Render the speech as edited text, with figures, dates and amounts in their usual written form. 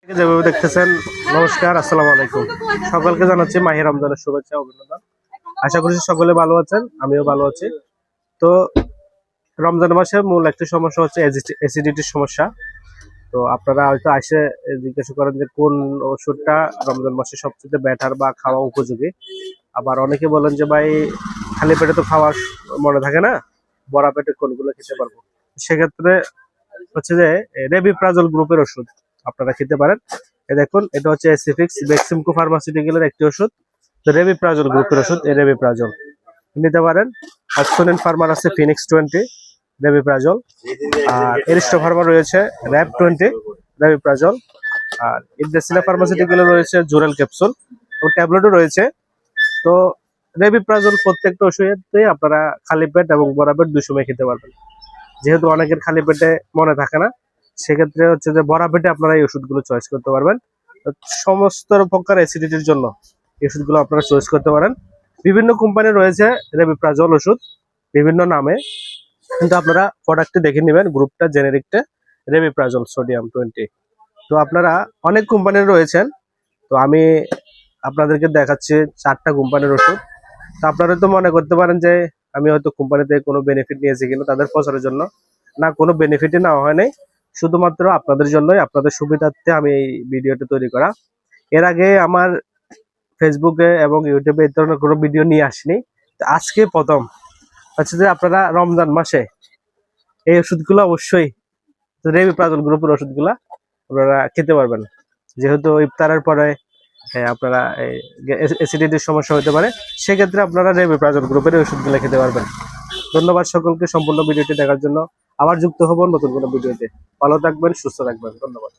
যেভাবে দেখতেছেন, নমস্কার, আসসালামু আলাইকুম। সকলকে জানাচ্ছি মাহে রমজানের শুভেচ্ছা, অভিনন্দন। আশা করি সকলে ভালো আছেন, আমিও ভালো আছি। তো রমজান মাসে মূল একটি সমস্যা হচ্ছে অ্যাসিডিটির সমস্যা। তো আপনারা হয়তো আসে জিজ্ঞাসা করেন যে কোন ওষুধটা রমজান মাসে সবচেয়ে বেটার বা খাওয়া উপযোগী। আবার অনেকে বলেন যে ভাই খালি পেটে তো খাওয়ার মনে থাকে না, ভরা পেটে কোনগুলো খেতে পারবো। সেক্ষেত্রে হচ্ছে যে রেবিপ্রাজল গ্রুপের ওষুধ আপনারা খেতে পারেন। দেখুন, এটা হচ্ছে এসিফিক্স বেক্সিমকো ফার্মাসিউটিক্যালের একটি ওষুধ। তো রেবিপ্রাজল গ্রুপের ওষুধ, এই রেবিপ্রাজল নিতে পারেন। অক্সোনিন ফার্মার আছে ফিনিক্স 20 রেবিপ্রাজল, আর এরিস্টো ফার্মার রয়েছে র্যাব 20 রেবিপ্রাজল, আর ইবনেসিনা ফার্মাসিউটিক্যালের রয়েছে জুরাল ক্যাপসুল ও ট্যাবলেটও রয়েছে। তো রেবিপ্রাজল প্রত্যেকটা ওষুধে আপনারা খালি পেট এবং ভরা পেট দুই সময় খেতে পারবেন। যেহেতু অনেকের খালি পেটে মনে থাকে না, সেক্ষেত্রে হচ্ছে যে ভরা পেটে আপনারা এই ওষুধগুলো চয়েস করতে পারবেন। সমস্ত প্রকার অ্যাসিডিটির জন্য এই ওষুধগুলো আপনারা চয়েস করতে পারেন। বিভিন্ন কোম্পানির রয়েছে রেবিপ্রাজল ওষুধ বিভিন্ন নামে, কিন্তু আপনারা প্রোডাক্টটি দেখে নেবেন, গ্রুপটা জেনেরিকটা রেবিপ্রাজল সোডিয়াম 20। তো আপনারা অনেক কোম্পানির রয়েছেন, তো আমি আপনাদেরকে দেখাচ্ছি 4টা কোম্পানির ওষুধ। তো আপনারা তো মনে করতে পারেন যে আমি হয়তো কোম্পানিতে কোনো বেনিফিট নিয়েছি কিনা তাদের প্রচারের জন্য। না, কোনো বেনিফিটই নেওয়া হয় নাই, শুধুমাত্র আপনাদের জন্যই, আপনাদের সুবিধার্থে আমি এই ভিডিওটি তৈরি করা। এর আগে আমার ফেসবুকে এবং ইউটিউবে এই ধরনের কোনো ভিডিও নিয়ে আসিনি। তো আজকে প্রথম হচ্ছে যে আপনারা রমজান মাসে এই ওষুধগুলো অবশ্যই, রেবিপ্রাজল গ্রুপের ওষুধগুলা আপনারা খেতে পারবেন। যেহেতু ইফতারের পরে আপনারা অ্যাসিডিটির সমস্যা হতে পারে, সেক্ষেত্রে আপনারা রেবিপ্রাজল গ্রুপের ওষুধগুলো খেতে পারবেন। ধন্যবাদ সকলকে সম্পূর্ণ ভিডিওটি দেখার জন্য। আবার যুক্ত হব নতুন কোনো ভিডিওতে। ভালো থাকবেন, সুস্থ থাকবেন। ধন্যবাদ।